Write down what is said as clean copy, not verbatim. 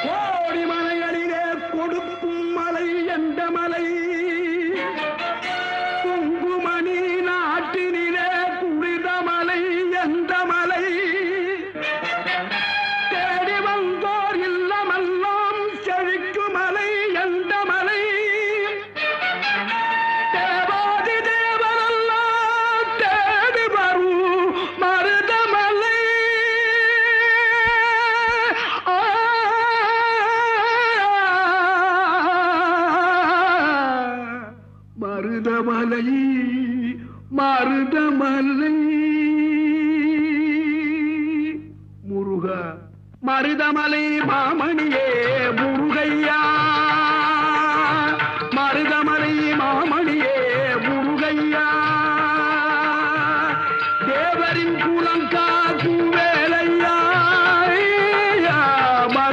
கோடி மலைகளிலே கொடுக்கும் மலை எந்த மலை? குங்குமணி நாட்டினிலே புனித மலை எந்த மலை? தேடி வந்தோர் இல்லமெல்லாம் செழிக்கும் மலை எந்த மலை? தேவாதி தேவரெல்லாம் தேடி வரும் மருதமலை. மருதமலை மருதமலை முருகா மருதமலை மாமணியே